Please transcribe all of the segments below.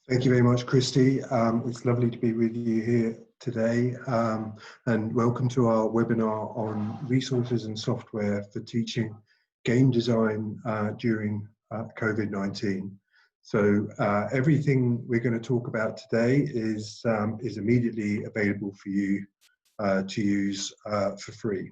Thank you very much, Christy. It's lovely to be with you here today, and welcome to our webinar on resources and software for teaching game design during COVID-19. So everything we're going to talk about today is immediately available for you to use for free.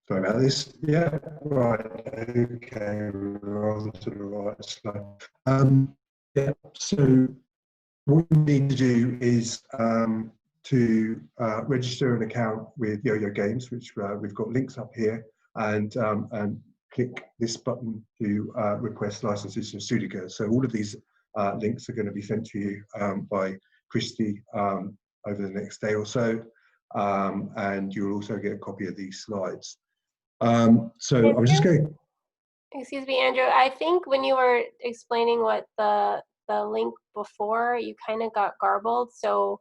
Sorry about this. Yeah, right. Okay, we're on to the right slide. Yeah, so what you need to do is to register an account with Yoyo Games, which we've got links up here, and click this button to request licenses from Studica. So all of these links are going to be sent to you by Christy over the next day or so, and you'll also get a copy of these slides. So I'm just going. Excuse me, Andrew. I think when you were explaining what the link before, you kind of got garbled. So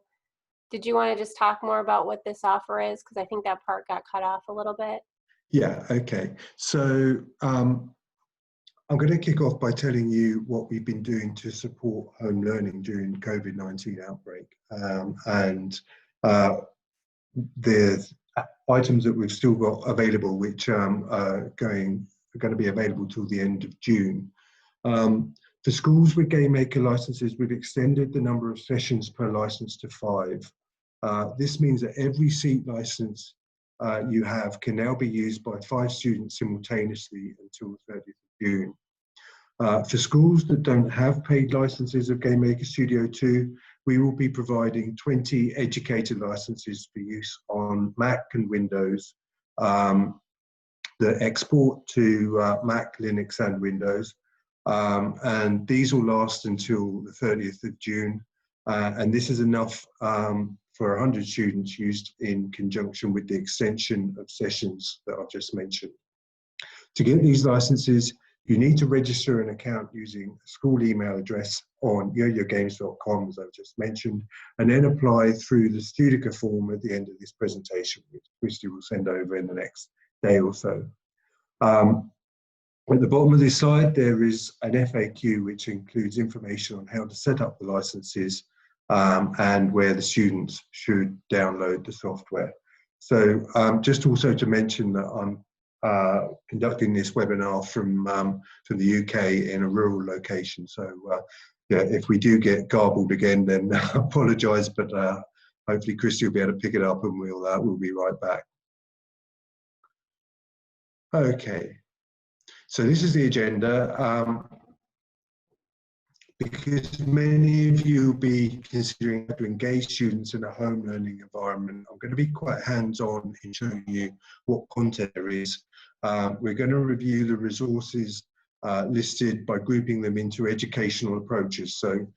did you want to just talk more about what this offer is? Because I think that part got cut off a little bit. Yeah, okay. So I'm going to kick off by telling you what we've been doing to support home learning during the COVID-19 outbreak, and the items that we've still got available, which are going to be available till the end of June. For schools with GameMaker licenses, we've extended the number of sessions per license to 5. This means that every seat license you have can now be used by 5 students simultaneously until the 30th of June. For schools that don't have paid licenses of GameMaker Studio 2, we will be providing 20 educator licenses for use on Mac and Windows that export to Mac, Linux and Windows. And these will last until the 30th of June. And this is enough for 100 students used in conjunction with the extension of sessions that I've just mentioned. To get these licenses, you need to register an account using a school email address on yoyogames.com, as I've just mentioned, and then apply through the Studica form at the end of this presentation, which Christy will send over in the next day or so. At the bottom of this slide, there is an FAQ which includes information on how to set up the licenses and where the students should download the software. So just also to mention that I'm conducting this webinar from the UK in a rural location. So yeah, if we do get garbled again, then I apologise, but hopefully Christy will be able to pick it up and we'll be right back. Okay, so this is the agenda. Because many of you will be considering how to engage students in a home learning environment, I'm going to be quite hands-on in showing you what content there is. We're going to review the resources listed by grouping them into educational approaches. So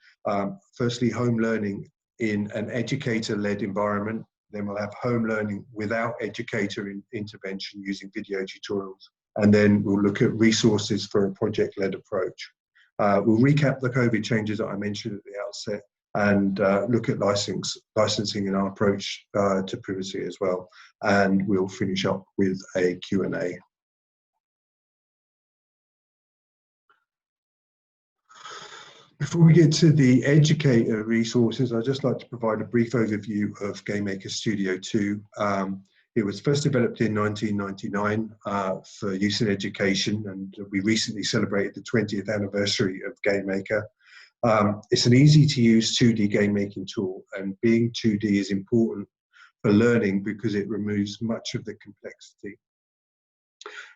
firstly, home learning in an educator-led environment. Then we'll have home learning without educator intervention using video tutorials. And then we'll look at resources for a project-led approach. We'll recap the COVID changes that I mentioned at the outset and look at licensing and our approach to privacy as well. And we'll finish up with a Q&A. Before we get to the educator resources, I'd just like to provide a brief overview of GameMaker Studio 2. It was first developed in 1999 for use in education, and we recently celebrated the 20th anniversary of GameMaker. It's an easy-to-use 2D game-making tool, and being 2D is important for learning because it removes much of the complexity.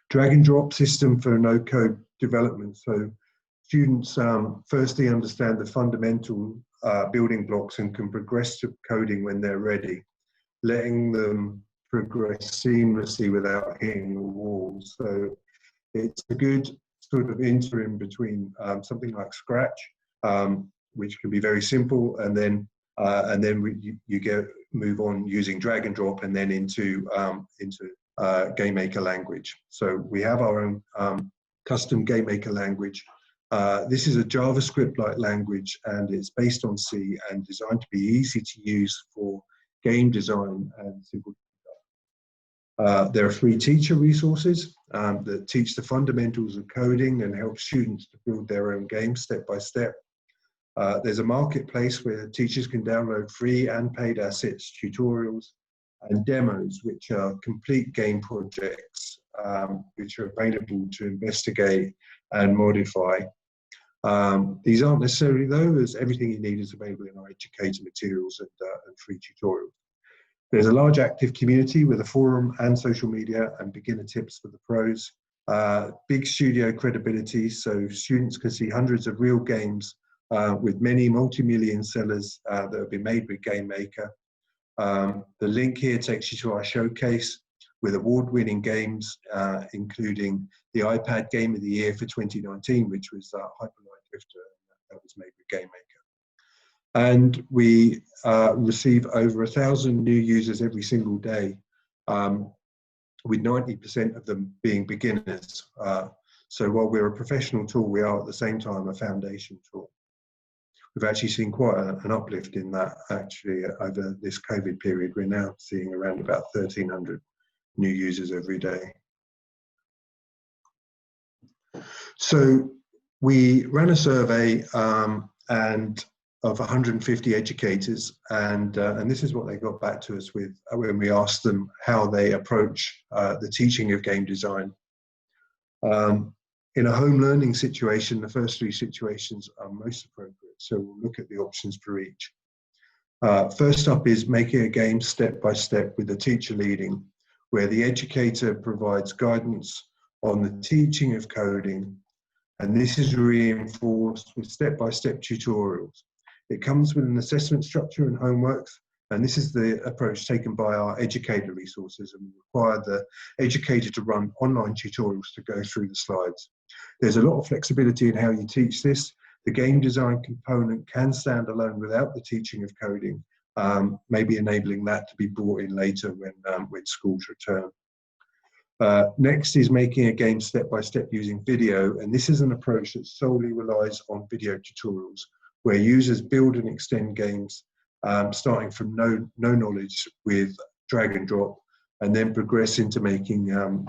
Drag-and-drop system for no-code development, so students firstly understand the fundamental building blocks and can progress to coding when they're ready, letting them progress seamlessly without hitting the walls. So it's a good sort of interim between something like Scratch, which can be very simple, and then you move on using drag and drop, and then into GameMaker language. So we have our own custom GameMaker language This is a JavaScript-like language, and it's based on C and designed to be easy to use for game design and simple. There are free teacher resources that teach the fundamentals of coding and help students to build their own games step by step. There's a marketplace where teachers can download free and paid assets, tutorials, and demos, which are complete game projects, which are available to investigate and modify. These aren't necessarily, though, as everything you need is available in our educator materials and free tutorials. There's a large active community with a forum and social media and beginner tips for the pros. Big studio credibility, so students can see hundreds of real games with many multi-million sellers that have been made with GameMaker. The link here takes you to our showcase with award-winning games, including the iPad Game of the Year for 2019, which was Hyper Light Drifter, that was made with GameMaker. And we receive over 1,000 new users every single day, with 90% of them being beginners. So while we're a professional tool, we are at the same time a foundation tool. We've actually seen quite an uplift in that actually over this COVID period. We're now seeing around about 1,300 new users every day. So we ran a survey of 150 educators, and this is what they got back to us with when we asked them how they approach the teaching of game design. In a home learning situation, the first three situations are most appropriate, so we'll look at the options for each. First up is making a game step by step with the teacher leading, where the educator provides guidance on the teaching of coding, and this is reinforced with step-by-step tutorials. It comes with an assessment structure and homeworks, and this is the approach taken by our educator resources, and we require the educator to run online tutorials to go through the slides. There's a lot of flexibility in how you teach this. The game design component can stand alone without the teaching of coding, maybe enabling that to be brought in later when schools return. Next is making a game step by step using video, and this is an approach that solely relies on video tutorials, where users build and extend games starting from no knowledge with drag and drop, and then progress into making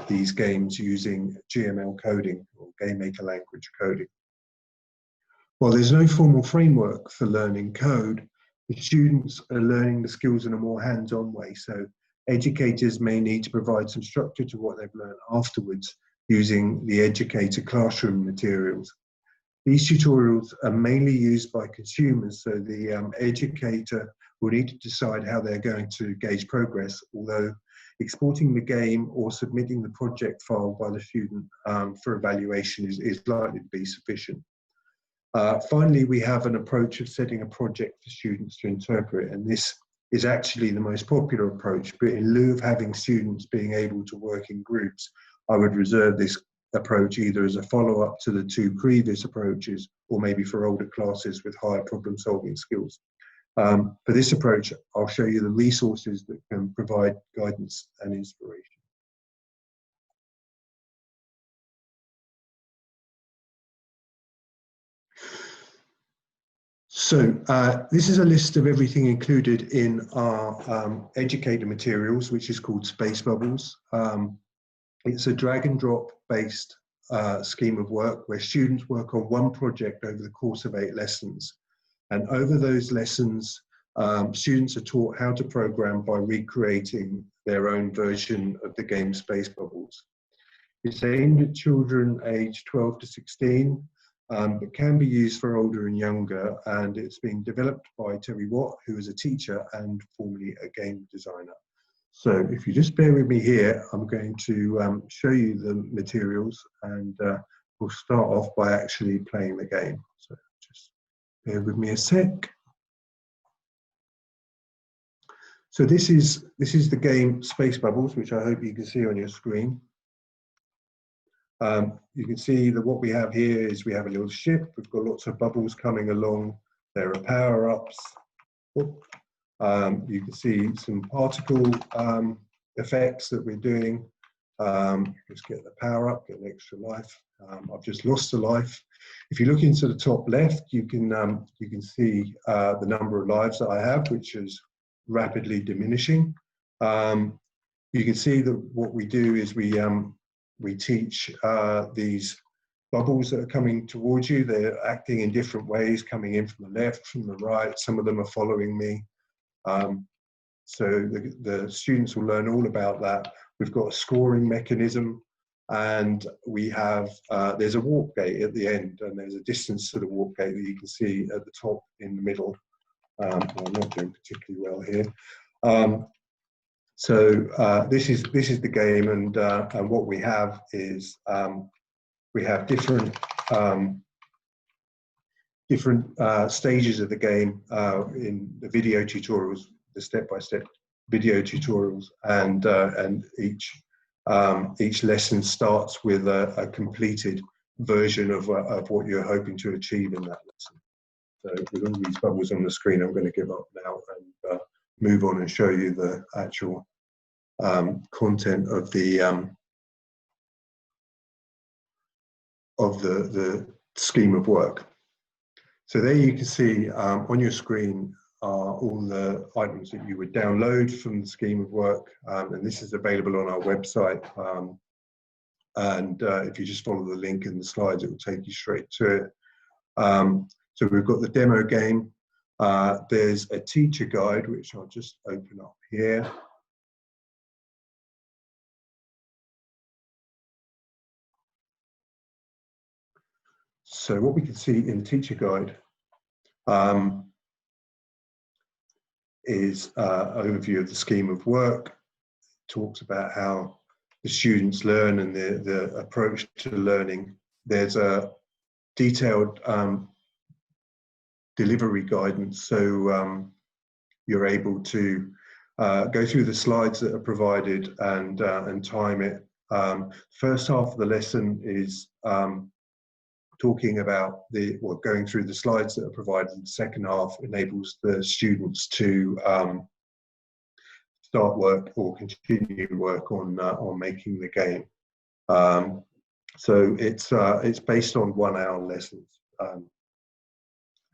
these games using GML coding or GameMaker language coding. While there's no formal framework for learning code, the students are learning the skills in a more hands-on way, so educators may need to provide some structure to what they've learned afterwards using the educator classroom materials. These tutorials are mainly used by consumers, so the educator will need to decide how they're going to gauge progress, although exporting the game or submitting the project file by the student for evaluation is likely to be sufficient. Finally, we have an approach of setting a project for students to interpret, and this is actually the most popular approach, but in lieu of having students being able to work in groups, I would reserve this approach either as a follow-up to the two previous approaches or maybe for older classes with higher problem-solving skills. For this approach, I'll show you the resources that can provide guidance and inspiration. So this is a list of everything included in our educator materials, which is called Space Bubbles. It's a drag and drop based scheme of work where students work on one project over the course of 8 lessons. And over those lessons, students are taught how to program by recreating their own version of the game Space Bubbles. It's aimed at children aged 12 to 16, but can be used for older and younger, and it's been developed by Terry Watt, who is a teacher and formerly a game designer. So if you just bear with me here, I'm going to show you the materials, and we'll start off by actually playing the game. So just bear with me a sec. So this is the game Space Bubbles, which I hope you can see on your screen. You can see that what we have here is we have a little ship. We've got lots of bubbles coming along. There are power-ups. You can see some particle effects that we're doing. Let's get the power up, get an extra life. I've just lost a life. If you look into the top left, you can see the number of lives that I have, which is rapidly diminishing. You can see that what we do is we teach these bubbles that are coming towards you. They're acting in different ways, coming in from the left, from the right. Some of them are following me. So the students will learn all about that. We've got a scoring mechanism, and we have, there's a warp gate at the end, and there's a distance to the warp gate that you can see at the top in the middle. I'm not doing particularly well here. So this is the game, and what we have is we have different stages of the game in the video tutorials, the step-by-step video tutorials, and each lesson starts with a completed version of what you're hoping to achieve in that lesson. So with all these bubbles on the screen, I'm going to give up now and move on and show you the actual content of the scheme of work. So there you can see on your screen are all the items that you would download from the scheme of work, and this is available on our website. If you just follow the link in the slides, it will take you straight to it. So we've got the demo game. There's a teacher guide, which I'll just open up here. So what we can see in the teacher guide is overview of the scheme of work. Talks about how the students learn and the approach to learning. There's a detailed delivery guidance, so you're able to go through the slides that are provided and time it. First half of the lesson is talking about going through the slides that are provided. The second half enables the students to start work or continue work on making the game. So it's based on 1 hour lessons,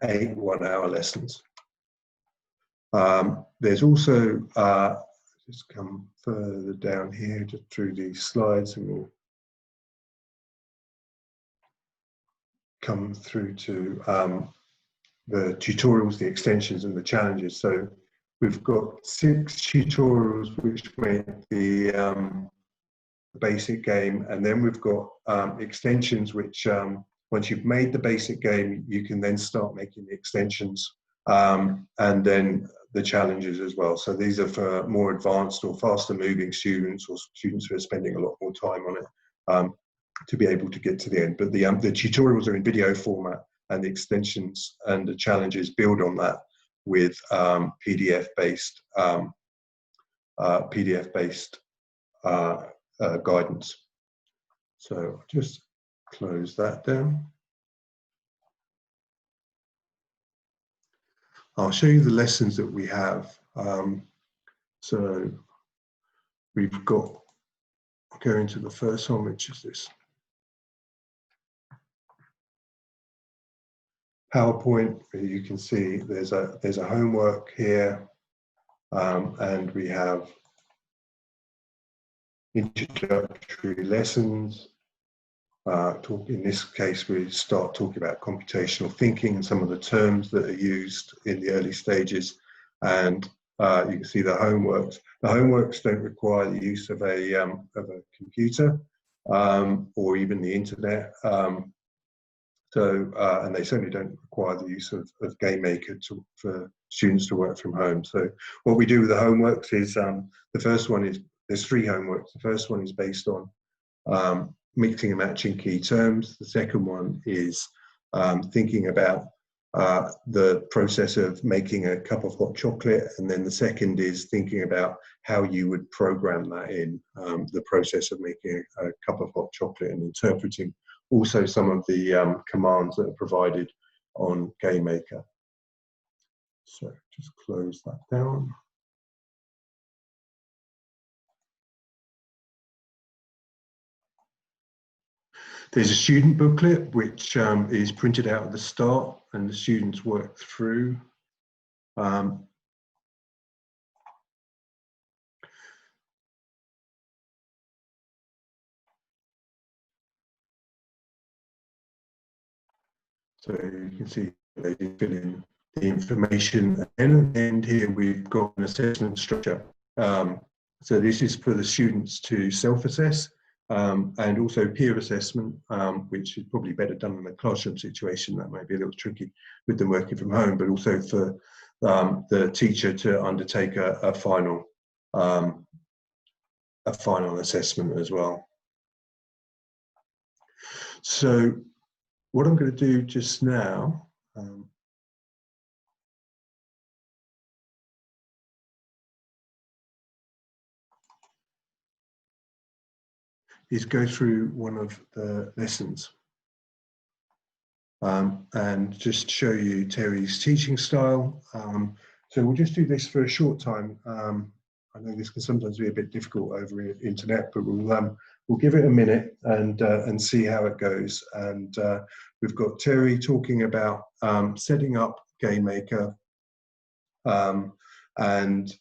8 1-hour lessons. There's also just come further down here just through these slides, and we'll come through to the tutorials, the extensions, and the challenges. So we've got 6 tutorials which make the basic game, and then we've got extensions which once you've made the basic game, you can then start making the extensions, and then the challenges as well. So these are for more advanced or faster moving students, or students who are spending a lot more time on it, to be able to get to the end. But the tutorials are in video format, and the extensions and the challenges build on that with PDF-based guidance. So I'll just close that down. I'll show you the lessons that we have. So we've got, going to the first one, which is this PowerPoint. You can see there's a homework here, and we have introductory lessons. In this case, we start talking about computational thinking and some of the terms that are used in the early stages. And you can see the homeworks. The homeworks don't require the use of a computer or even the internet. And they certainly don't require the use of GameMaker for students to work from home. So what we do with the homeworks is, the first one is, there's 3 homeworks. The first one is based on mixing and matching key terms. The second one is thinking about the process of making a cup of hot chocolate. And then the second is thinking about how you would program that in, the process of making a cup of hot chocolate, and interpreting also some of the commands that are provided on GameMaker. So just close that down. There's a student booklet which is printed out at the start and the students work through. So you can see they fill in the information, and here we've got an assessment structure. So this is for the students to self-assess and also peer assessment, which is probably better done in a classroom situation. That might be a little tricky with them working from home, but also for the teacher to undertake a final assessment as well. So what I'm going to do just now is go through one of the lessons and just show you Terry's teaching style. So we'll just do this for a short time. I know this can sometimes be a bit difficult over the internet, but we'll give it a minute and see how it goes. And we've got Terry talking about setting up GameMaker and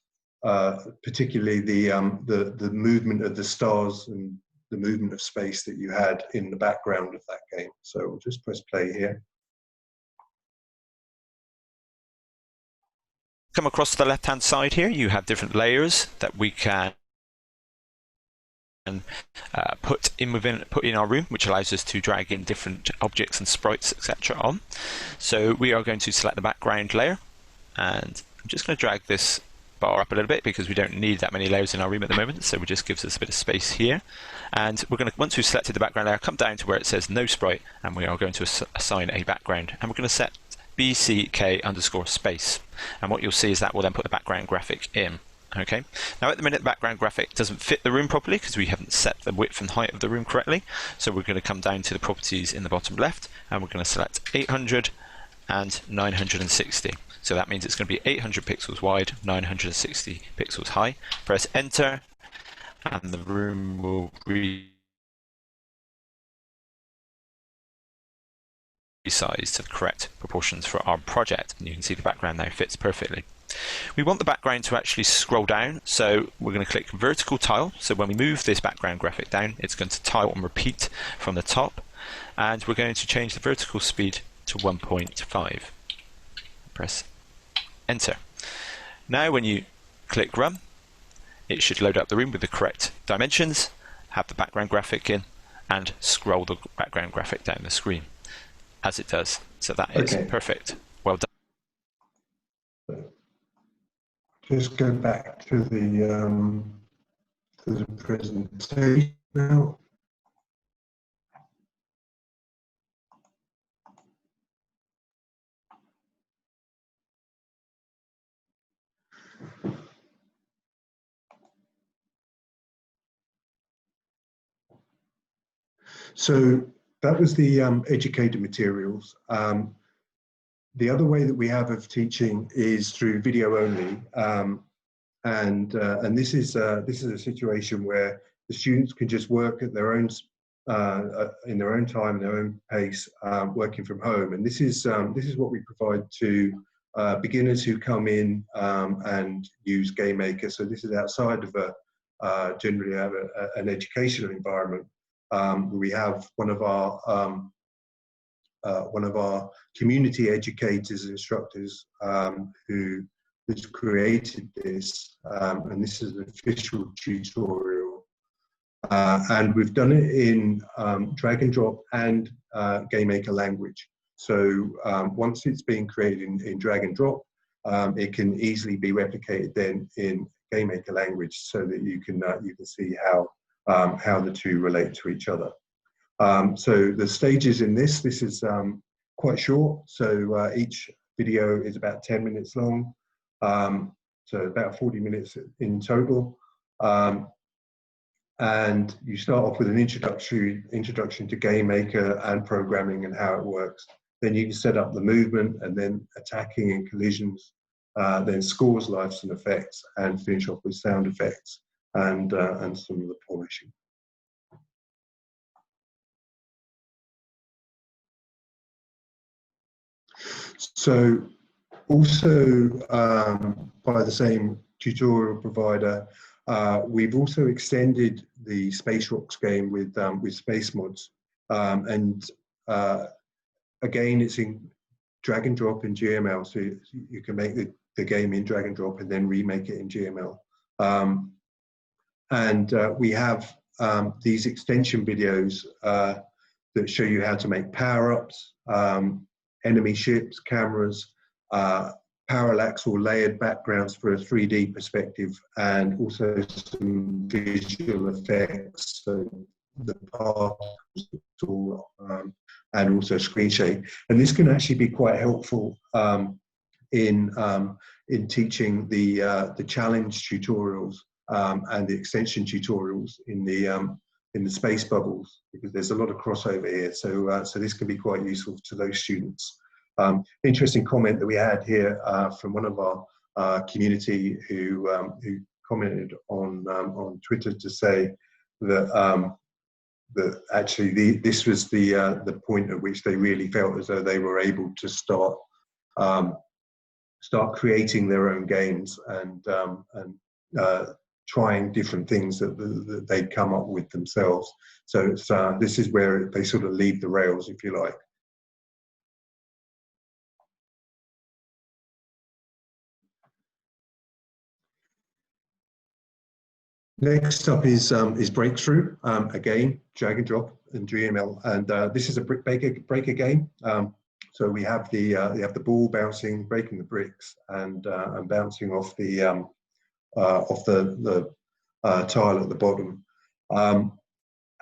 particularly the movement of the stars and the movement of space that you had in the background of that game. So we'll just press play here. Come across the left-hand side here, you have different layers that we can put in our room, which allows us to drag in different objects and sprites, etc. on. So we are going to select the background layer, and I'm just going to drag this bar up a little bit because we don't need that many layers in our room at the moment, so it just gives us a bit of space here. And we're going to, once we've selected the background layer, come down to where it says no sprite, and we are going to assign a background, and we're going to set BCK_space, and what you'll see is that will then put the background graphic in. Okay, now at the minute the background graphic doesn't fit the room properly because we haven't set the width and height of the room correctly, so we're going to come down to the properties in the bottom left, and we're going to select 800 and 960. So that means it's going to be 800 pixels wide, 960 pixels high. Press enter, and the room will resize to the correct proportions for our project, and you can see the background now fits perfectly. We want the background to actually scroll down, so we're going to click vertical tile. So when we move this background graphic down, it's going to tile and repeat from the top, and we're going to change the vertical speed to 1.5. Press enter. Now when you click run, it should load up the room with the correct dimensions, have the background graphic in, and scroll the background graphic down the screen as it does. So that is perfect. Well done. Just go back to the presentation now. So that was the educator materials. The other way that we have of teaching is through video only, and this is a situation where the students can just work at their own in their own time, their own pace, working from home. And this is what we provide to beginners who come in and use GameMaker. So this is outside of generally an educational environment. We have one of our community educators and instructors who has created this, and this is an official tutorial. And we've done it in drag and drop and GameMaker language. So once it's been created in drag and drop, it can easily be replicated then in GameMaker language, so that you can see how the two relate to each other. So the stages in this is quite short. So each video is about 10 minutes long. So about 40 minutes in total. And you start off with an introduction to GameMaker and programming and how it works. Then you can set up the movement, and then attacking and collisions, then scores, lives and effects, and finish off with sound effects and some of the polishing. So also by the same tutorial provider, we've also extended the Space Rocks game with space mods, and again, it's in drag and drop in GML, so you can make the game in drag and drop and then remake it in GML. And we have these extension videos that show you how to make power-ups, enemy ships, cameras, parallax or layered backgrounds for a 3D perspective, and also some visual effects, so the particles, and also screen shake. And this can actually be quite helpful in teaching the challenge tutorials and the extension tutorials in the space bubbles, because there's a lot of crossover here. So so this can be quite useful to those students. Interesting comment that we had here from one of our community who commented on Twitter to say that that actually this was the point at which they really felt as though they were able to start creating their own games and trying different things that they'd come up with themselves. So it's, this is where they sort of leave the rails, if you like. Next up is Breakthrough. Again, drag and drop in GML, and this is a brick breaker game. So we have the ball bouncing, breaking the bricks, and bouncing off the tile at the bottom.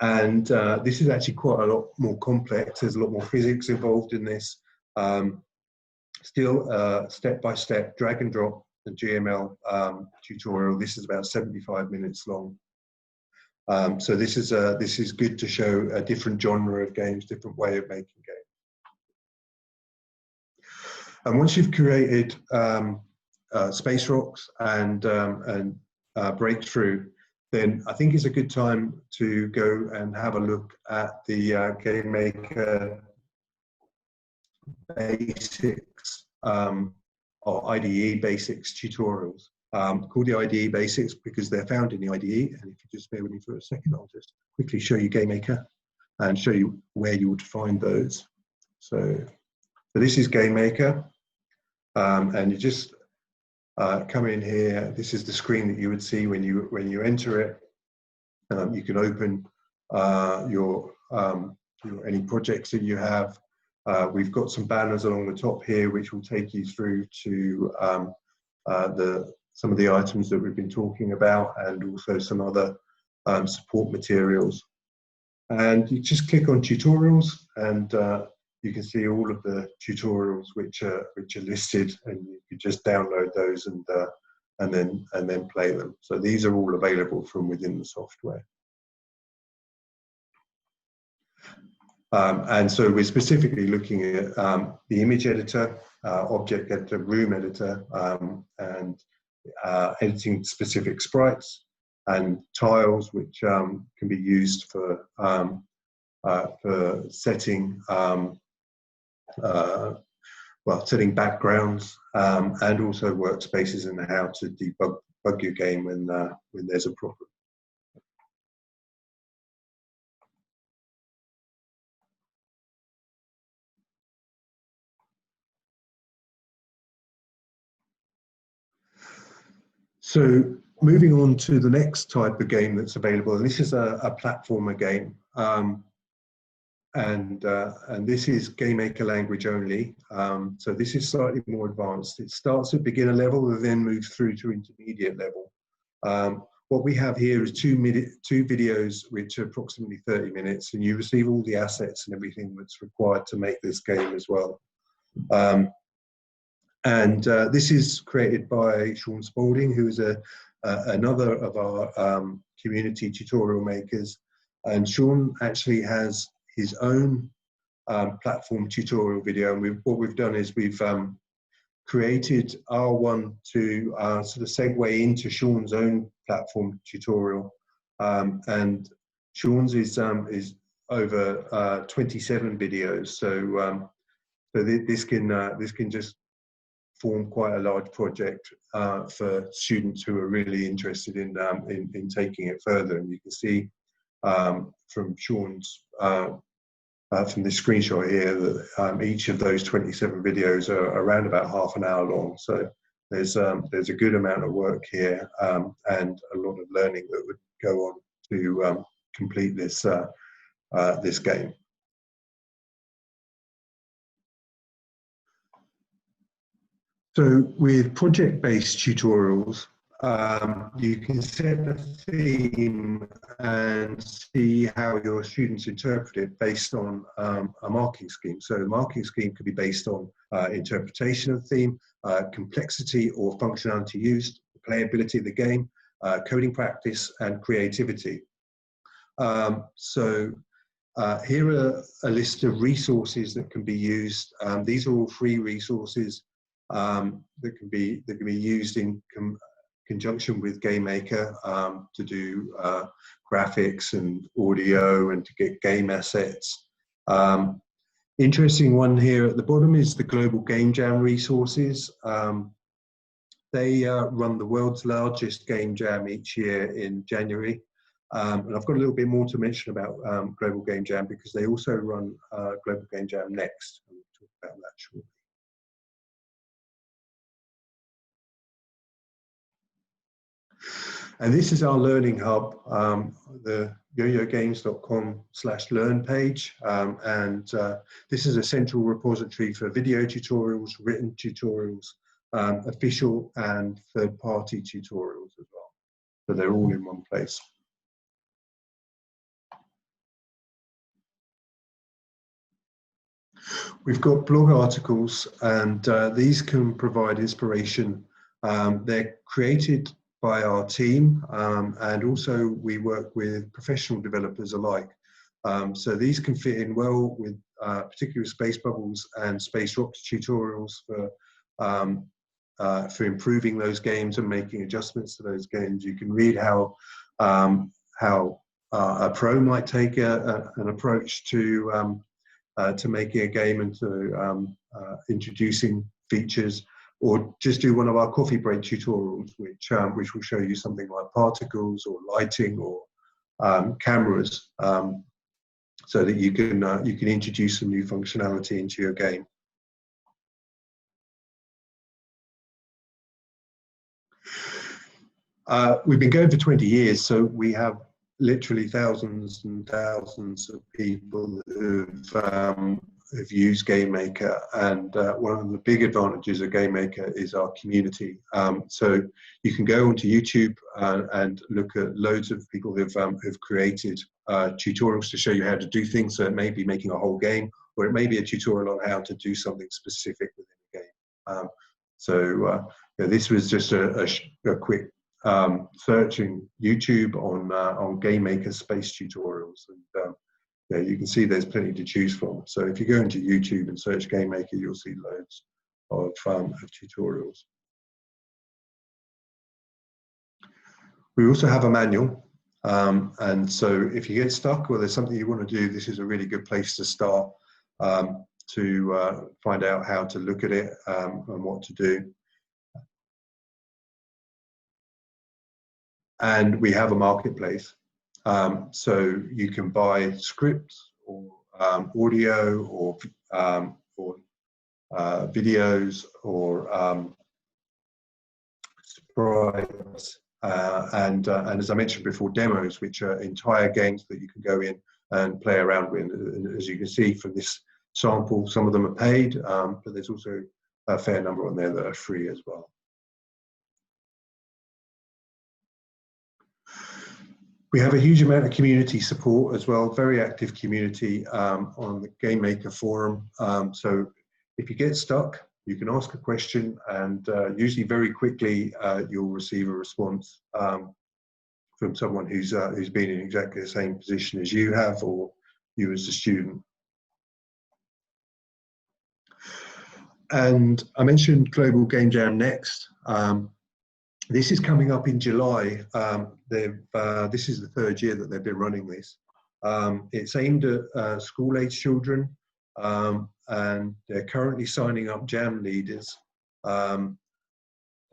And this is actually quite a lot more complex. There's a lot more physics involved in this. Still step by step, drag and drop the GML tutorial. This is about 75 minutes long. So this is good to show a different genre of games, different way of making games. And once you've created Space Rocks and Breakthrough, then I think it's a good time to go and have a look at the GameMaker Basics or IDE Basics tutorials. Called the IDE Basics because they're found in the IDE. And if you just bear with me for a second, I'll just quickly show you GameMaker and show you where you would find those. So this is GameMaker, and you just come in here. This is the screen that you would see when you enter it. You can open your any projects that you have. We've got some banners along the top here which will take you through to some of the items that we've been talking about, and also some other support materials. And you just click on tutorials, and you can see all of the tutorials which are listed, and you can just download those and then play them. So these are all available from within the software. And so we're specifically looking at the image editor, object editor, room editor, and editing specific sprites and tiles, which can be used for setting setting backgrounds, and also workspaces, and how to debug your game when there's a problem. So moving on to the next type of game that's available, and this is a platformer game, and this is GameMaker language only. So this is slightly more advanced. It starts at beginner level and then moves through to intermediate level. What we have here is two videos which are approximately 30 minutes, and you receive all the assets and everything that's required to make this game as well. And this is created by Sean Spalding, who is another of our community tutorial makers. And Sean actually has his own platform tutorial video. And what we've done is we've created our one to sort of segue into Sean's own platform tutorial. And Sean's is over 27 videos. So this can just form quite a large project for students who are really interested in taking it further. And you can see from Sean's from this screenshot here that each of those 27 videos are around about half an hour long. So there's a good amount of work here and a lot of learning that would go on to complete this this game. So with project-based tutorials, you can set a theme and see how your students interpret it based on a marking scheme. So the marking scheme could be based on interpretation of the theme, complexity or functionality used, playability of the game, coding practice, and creativity. Here are a list of resources that can be used. These are all free resources that can be used in conjunction with GameMaker to do graphics and audio and to get game assets. Interesting one here at the bottom is the Global Game Jam resources. They run the world's largest game jam each year in January. And I've got a little bit more to mention about Global Game Jam because they also run Global Game Jam next. And we'll talk about that shortly. And this is our learning hub, the yoyogames.com/learn page. This is a central repository for video tutorials, written tutorials, official and third-party tutorials as well. So they're all in one place. We've got blog articles, and these can provide inspiration. They're created by our team, and also we work with professional developers alike. So these can fit in well with particular Space Bubbles and Space Rocks tutorials for improving those games and making adjustments to those games. You can read how a pro might take an approach to making a game and to introducing features, or just do one of our coffee break tutorials, which will show you something like particles or lighting or cameras, so that you can introduce some new functionality into your game. We've been going for 20 years, so we have literally thousands and thousands of people who've used GameMaker, and one of the big advantages of GameMaker is our community. So you can go onto YouTube and look at loads of people who've created tutorials to show you how to do things. So it may be making a whole game, or it may be a tutorial on how to do something specific within a game. This was just a quick searching YouTube on GameMaker space tutorials, and yeah, you can see there's plenty to choose from. So if you go into YouTube and search GameMaker, you'll see loads of tutorials. We also have a manual, and so if you get stuck or there's something you want to do, this is a really good place to start to find out how to look at it and what to do. And we have a marketplace, so you can buy scripts or audio or videos or sprites, and as I mentioned before, demos, which are entire games that you can go in and play around with. And as you can see from this sample, some of them are paid, but there's also a fair number on there that are free as well. We have a huge amount of community support as well, very active community on the GameMaker forum. So if you get stuck, you can ask a question, and usually very quickly you'll receive a response from someone who's been in exactly the same position as you have, or you as a student. And I mentioned Global Game Jam next. This is coming up in July. This is the third year that they've been running this. It's aimed at school-age children, and they're currently signing up jam leaders.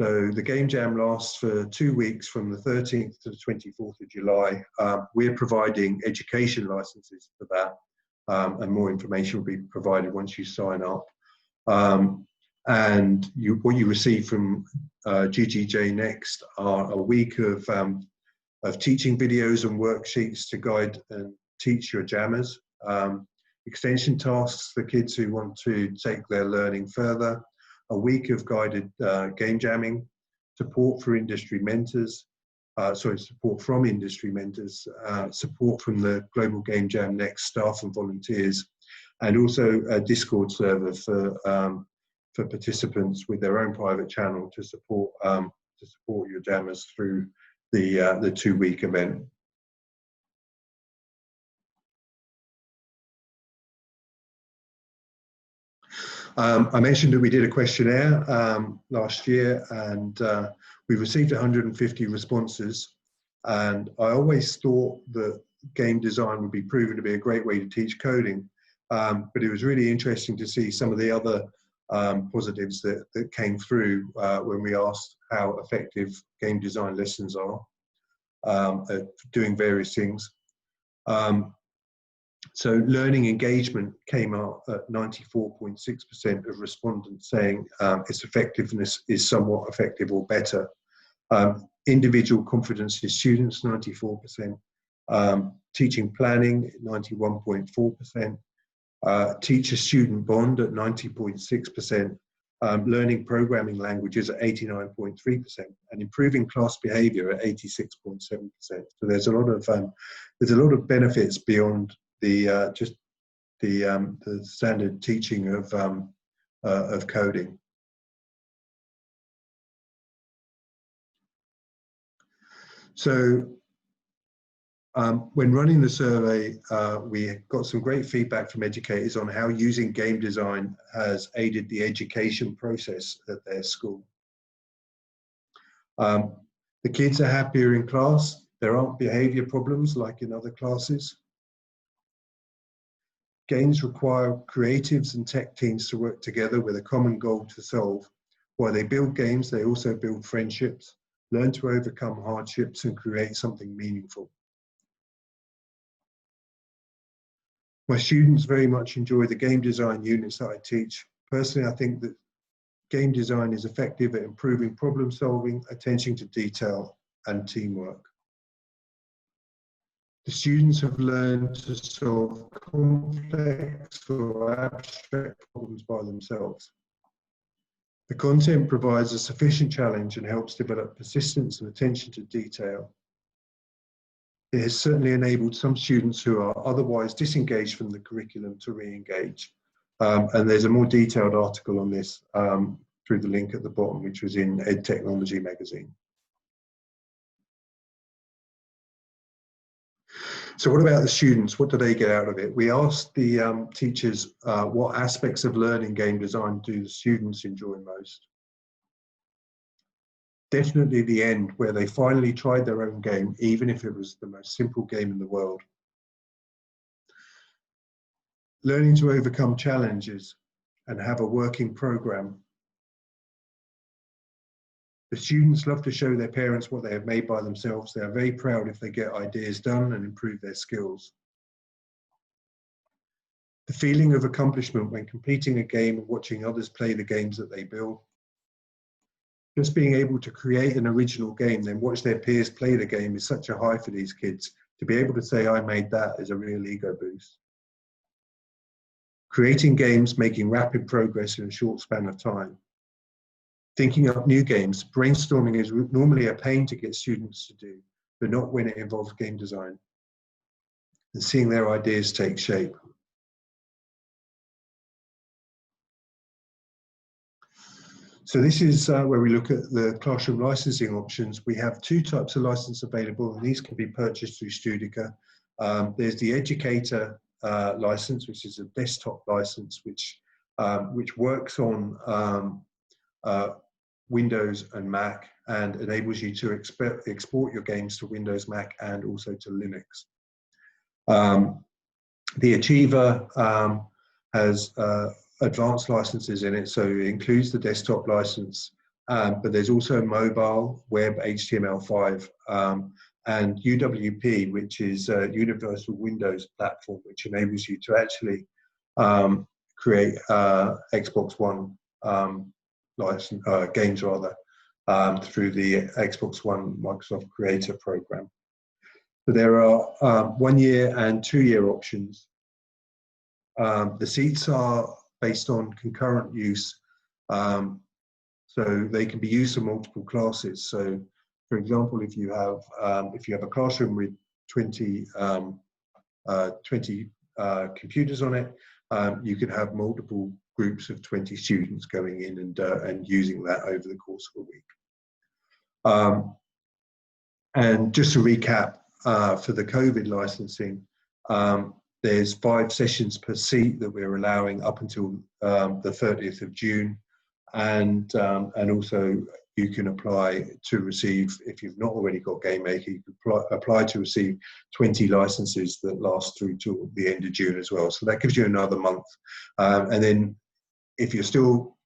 So the game jam lasts for 2 weeks from the 13th to the 24th of July. We're providing education licenses for that, and more information will be provided once you sign up. And what you receive from GGJ Next are a week of teaching videos and worksheets to guide and teach your jammers, extension tasks for kids who want to take their learning further, a week of guided game jamming, support for industry mentors, support from industry mentors, support from the Global Game Jam Next staff and volunteers, and also a Discord server for participants with their own private channel to support your jammers through the 2-week event. I mentioned that we did a questionnaire last year, and we received 150 responses. And I always thought that game design would be proven to be a great way to teach coding, but it was really interesting to see some of the other positives that came through when we asked how effective game design lessons are at doing various things. So learning engagement came out at 94.6% of respondents saying its effectiveness is somewhat effective or better. Individual confidence in students, 94%. Teaching planning, 91.4%. Teacher-student bond at 90.6%. Learning programming languages at 89.3%, and improving class behaviour at 86.7%. So there's a lot of benefits beyond the just the standard teaching of coding. So when running the survey, we got some great feedback from educators on how using game design has aided the education process at their school. The kids are happier in class. There aren't behaviour problems like in other classes. Games require creatives and tech teams to work together with a common goal to solve. While they build games, they also build friendships, learn to overcome hardships, and create something meaningful. My students very much enjoy the game design units that I teach. Personally, I think that game design is effective at improving problem solving, attention to detail, and teamwork. The students have learned to solve complex or abstract problems by themselves. The content provides a sufficient challenge and helps develop persistence and attention to detail. It has certainly enabled some students who are otherwise disengaged from the curriculum to re-engage. And there's a more detailed article on this through the link at the bottom, which was in Ed Technology magazine. So what about the students? What do they get out of it? We asked the teachers what aspects of learning game design do the students enjoy most. Definitely the end, where they finally tried their own game, even if it was the most simple game in the world. Learning to overcome challenges and have a working program. The students love to show their parents what they have made by themselves. They are very proud if they get ideas done and improve their skills. The feeling of accomplishment when completing a game and watching others play the games that they build. Just being able to create an original game, then watch their peers play the game is such a high for these kids. To be able to say, I made that, is a real ego boost. Creating games, making rapid progress in a short span of time. Thinking up new games, brainstorming is normally a pain to get students to do, but not when it involves game design. And seeing their ideas take shape. So this is where we look at the classroom licensing options. We have 2 types of license available, and these can be purchased through Studica. There's the educator license, which is a desktop license, which works on Windows and Mac and enables you to export your games to Windows, Mac, and also to Linux. The Achiever has advanced licenses in it, so it includes the desktop license, but there's also mobile, web, HTML5, and UWP, which is a Universal Windows Platform, which enables you to actually create Xbox One license games rather through the Xbox One Microsoft Creator Program. So there are 1 year and 2 year options. The seats are based on concurrent use, so they can be used for multiple classes. So, for example, if you have a classroom with 20 computers on it, you can have multiple groups of 20 students going in and using that over the course of a week. And just to recap, for the COVID licensing, there's 5 sessions per seat that we're allowing up until the 30th of June. And also you can apply to receive, if you've not already got GameMaker, you can apply to receive 20 licenses that last through to the end of June as well. So that gives you another month. And then if you're still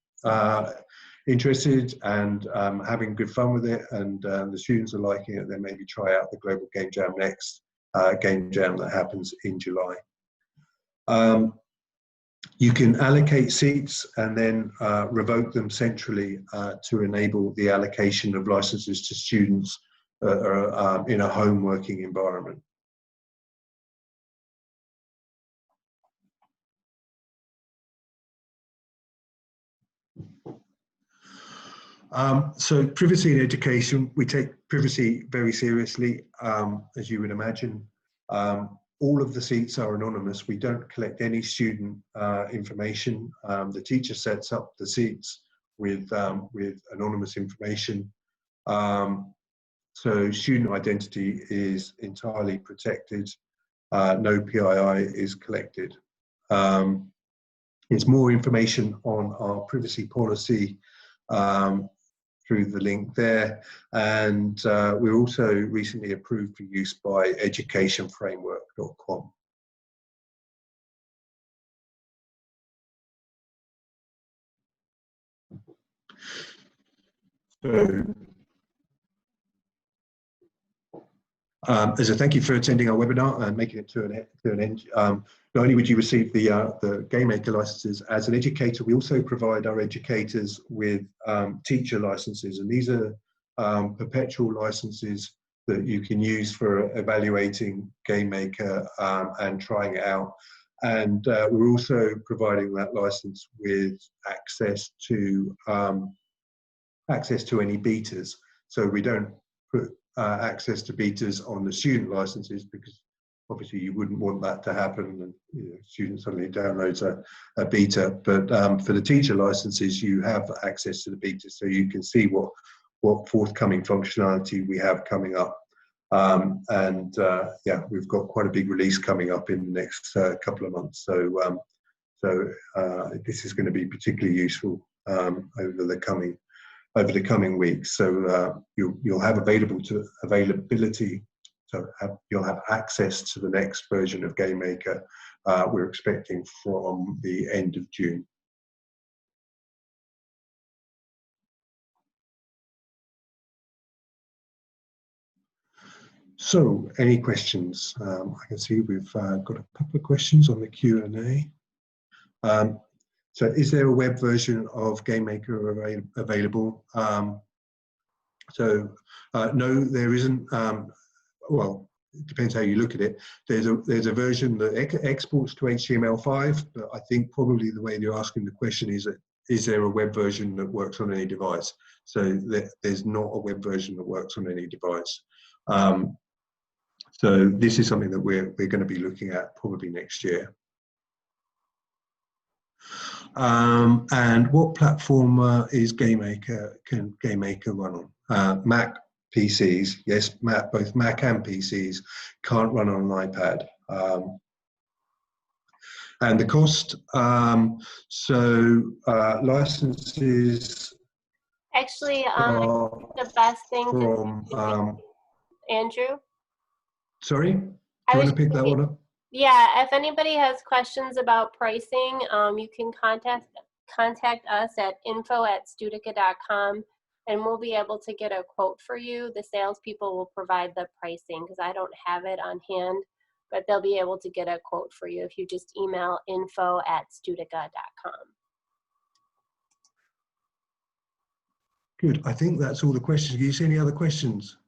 interested and having good fun with it, and the students are liking it, then maybe try out the Global Game Jam next Game Jam that happens in July. You can allocate seats and then revoke them centrally to enable the allocation of licenses to students in a home working environment. So privacy in education, we take privacy very seriously, as you would imagine. All of the seats are anonymous. We don't collect any student information. The teacher sets up the seats with anonymous information. So student identity is entirely protected. No PII is collected. There's more information on our privacy policy through the link there, and we're also recently approved for use by educationframework.com. So, as a thank you for attending our webinar and making it to an end, not only would you receive the GameMaker licenses as an educator, we also provide our educators with teacher licenses, and these are perpetual licenses that you can use for evaluating GameMaker and trying it out. And we're also providing that license with access to any betas. So we don't put access to betas on the student licenses, because obviously you wouldn't want that to happen, and student suddenly downloads a beta. But for the teacher licenses, you have access to the beta, so you can see what forthcoming functionality we have coming up. Yeah, we've got quite a big release coming up in the next couple of months. So this is going to be particularly useful over the coming weeks. So you'll have availability. So you'll have access to the next version of GameMaker. We're expecting from the end of June. So, any questions? I can see we've got a couple of questions on the Q&A. So, is there a web version of GameMaker available? No, there isn't. Well, it depends how you look at it. There's a version that exports to HTML5, but I think probably the way you're asking the question is there a web version that works on any device? So there's not a web version that works on any device. So this is something that we're going to be looking at probably next year. And what platform is GameMaker? Can GameMaker run on? Mac, PCs, yes, both Mac and PCs can't run on an iPad. And the cost, licenses. Actually, the best thing to from Andrew. Sorry, do you want to pick that one up? Yeah, if anybody has questions about pricing, you can contact us at info@studica.com, and we'll be able to get a quote for you. The salespeople will provide the pricing because I don't have it on hand, but they'll be able to get a quote for you if you just email info@studica.com. Good. I think that's all the questions. Do you see any other questions?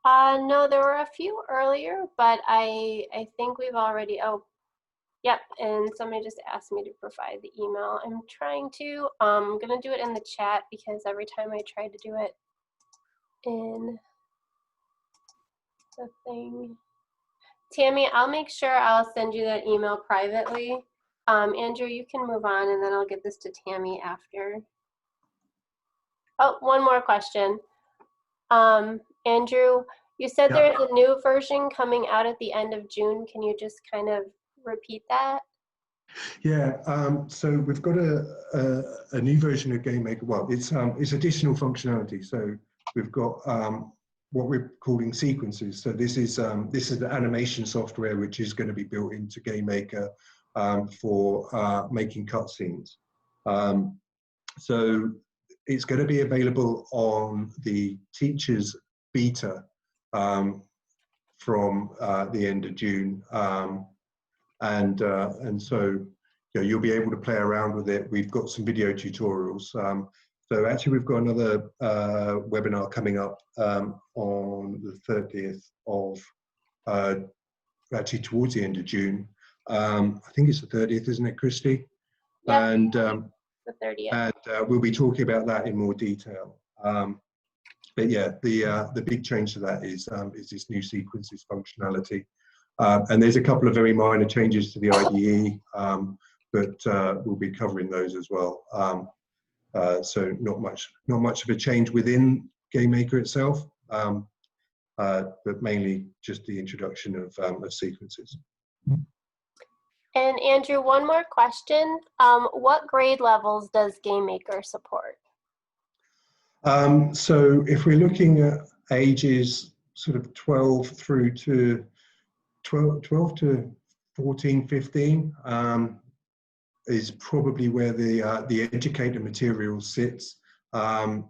No, there were a few earlier, but I think we've already, oh, yep, and somebody just asked me to provide the email. I'm trying to, I'm gonna do it in the chat because every time I try to do it in the thing. Tammy, I'll make sure I'll send you that email privately. Andrew, you can move on and then I'll get this to Tammy after. Oh, one more question. Andrew, you said there's a new version coming out at the end of June. Can you just kind of repeat that? Yeah, so we've got a new version of GameMaker. Well, it's additional functionality. So we've got what we're calling sequences. So this is the animation software which is going to be built into GameMaker for making cutscenes. So it's going to be available on the teacher's beta from the end of June. And so you'll be able to play around with it. We've got some video tutorials. So actually we've got another webinar coming up on the 30th of, actually towards the end of June. I think it's the 30th, isn't it, Christy? Yep, And, the 30th. and we'll be talking about that in more detail. But yeah, the big change to that is this new sequences functionality. And there's a couple of very minor changes to the IDE, but we'll be covering those as well. So not much of a change within GameMaker itself, but mainly just the introduction of sequences. And Andrew, one more question. What grade levels does GameMaker support? So if we're looking at ages sort of 12 through to 12 to 14, 15 is probably where the educator material sits. So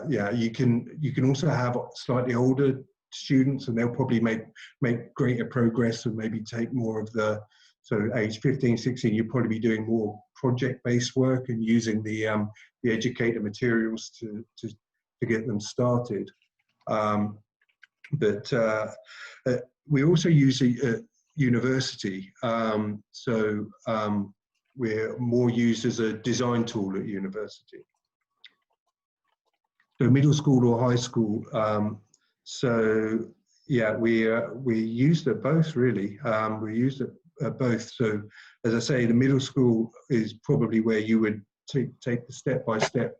yeah, you can also have slightly older students, and they'll probably make greater progress and maybe take more of the, so age 15, 16, you'll probably be doing more project-based work and using the educator materials to get them started. But we also use a university, so we're more used as a design tool at university. So middle school or high school. So yeah, we used it both really. We used it both. So as I say, the middle school is probably where you would take the step-by-step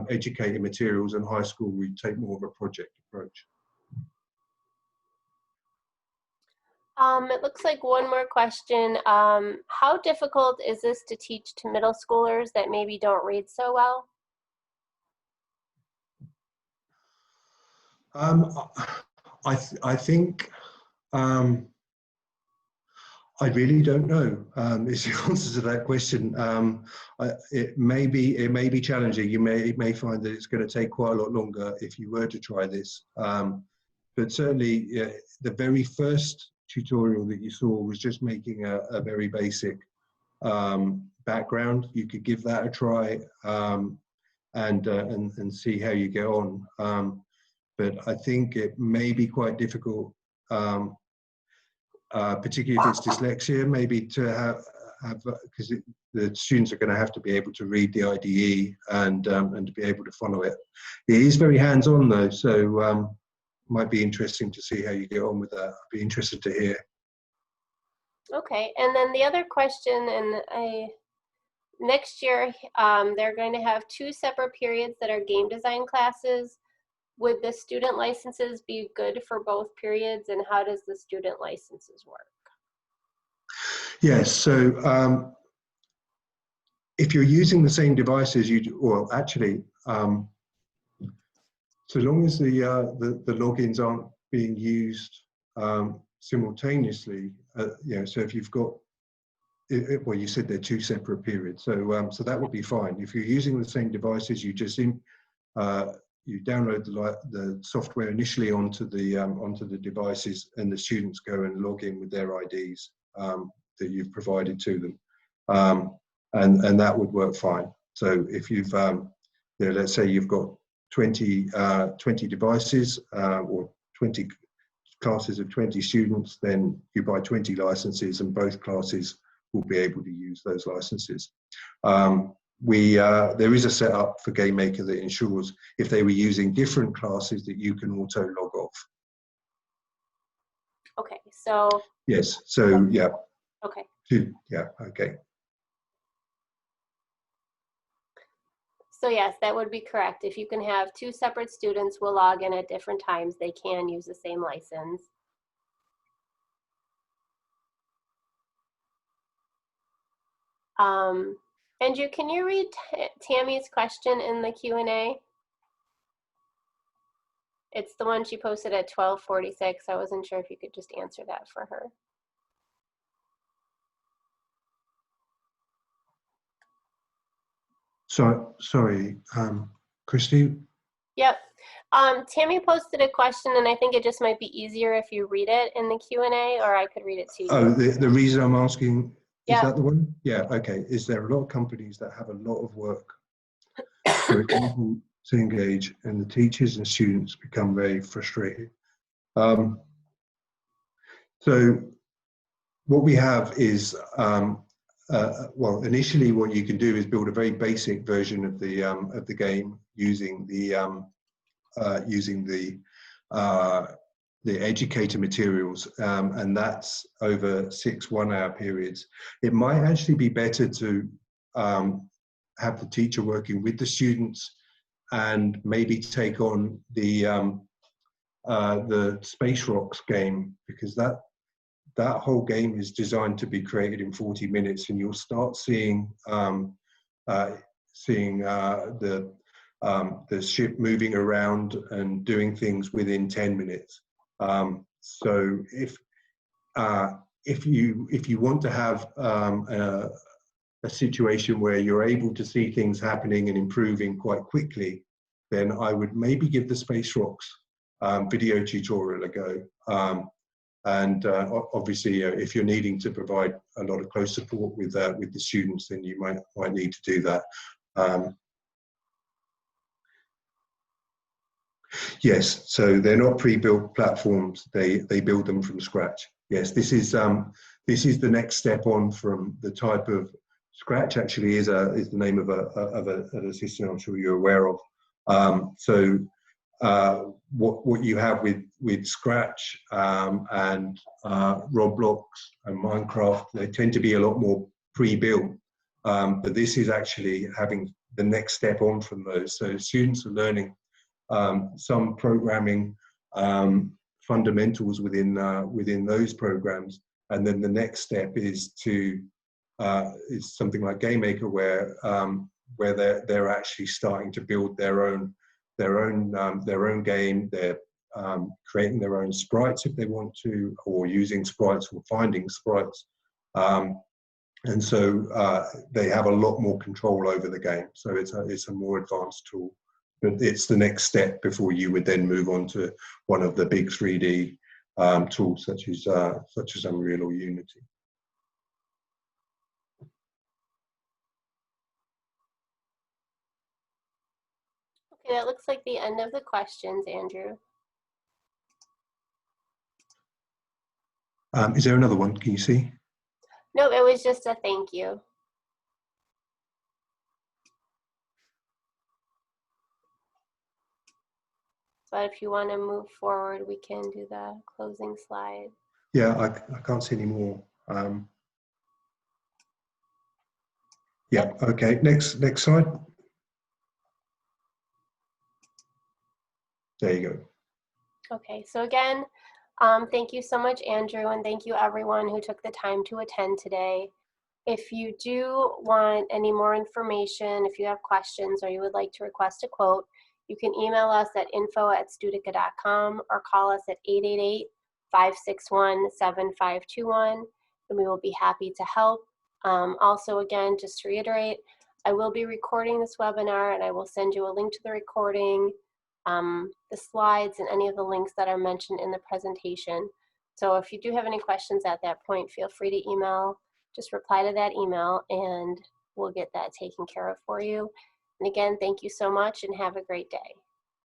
educator materials, and high school we take more of a project approach. It looks like one more question. How difficult is this to teach to middle schoolers that maybe don't read so well? I think I really don't know is the answer to that question. It may be challenging. You may find that it's going to take quite a lot longer if you were to try this. But certainly, the very first tutorial that you saw was just making a very basic background. You could give that a try and see how you get on. But I think it may be quite difficult, particularly if it's dyslexia, maybe to have because the students are going to have to be able to read the IDE and to be able to follow it. It is very hands-on though, so might be interesting to see how you get on with that. I'd be interested to hear. Okay, and then the other question, and next year they're going to have 2 separate periods that are game design classes. Would the student licenses be good for both periods, and how does the student licenses work? Yes, so if you're using the same devices, well, actually, so long as the logins aren't being used simultaneously, so if you've got, well, you said they're 2 separate periods, so so that would be fine. If you're using the same devices, you just you download the software initially onto the devices, and the students go and log in with their IDs that you've provided to them, and that would work fine. So if you've let's say you've got 20 devices or 20 classes of 20 students, then you buy 20 licenses, and both classes will be able to use those licenses. There is a setup for GameMaker that ensures if they were using different classes that you can auto log off. Okay, so. Yes, so yeah. Okay. Yeah, okay. So yes, that would be correct. If you can have 2 separate students will log in at different times, they can use the same license. Andrew, can you read Tammy's question in the Q&A? It's the one she posted at 12:46. I wasn't sure if you could just answer that for her. So, sorry, Christy? Yep. Tammy posted a question, and I think it just might be easier if you read it in the Q&A, or I could read it to you. Oh, the reason I'm asking, is Yeah. that the one? Yeah, okay. Is there a lot of companies that have a lot of work, for example, to engage, and the teachers and students become very frustrated? So what we have is, well, initially what you can do is build a very basic version of the game using the educator materials, and that's over 6 one-hour periods. It might actually be better to have the teacher working with the students and maybe take on the Space Rocks game, because that whole game is designed to be created in 40 minutes, and you'll start seeing the ship moving around and doing things within 10 minutes. So if you want to have a situation where you're able to see things happening and improving quite quickly, then I would maybe give the Space Rocks video tutorial a go. And obviously, if you're needing to provide a lot of close support with the students, then you might need to do that. Yes, so they're not pre-built platforms; they build them from scratch. Yes, this is the next step on from the type of Scratch. Actually, is the name of an system I'm sure you're aware of. What you have with Scratch and Roblox and Minecraft, they tend to be a lot more pre-built, but this is actually having the next step on from those. So students are learning some programming fundamentals within those programs, and then the next step is something like GameMaker, where they're actually starting to build their own game. They're creating their own sprites if they want to, or using sprites or finding sprites, and so they have a lot more control over the game. So it's a more advanced tool, but it's the next step before you would then move on to one of the big 3D tools such as Unreal or Unity. Okay, that looks like the end of the questions, Andrew. Is there another one? Can you see? No, it was just a thank you. But if you want to move forward, we can do the closing slide. Yeah, I can't see any more. Yeah, okay, next slide. There you go. Okay, so again, thank you so much, Andrew, and thank you everyone who took the time to attend today. If you do want any more information, if you have questions or you would like to request a quote, you can email us at info@studica.com or call us at 561-7521, and we will be happy to help. Also, again, just to reiterate, I will be recording this webinar, and I will send you a link to the recording, the slides, and any of the links that are mentioned in the presentation. So if you do have any questions at that point, feel free to email. Just reply to that email, and we'll get that taken care of for you. And again, thank you so much, and have a great day.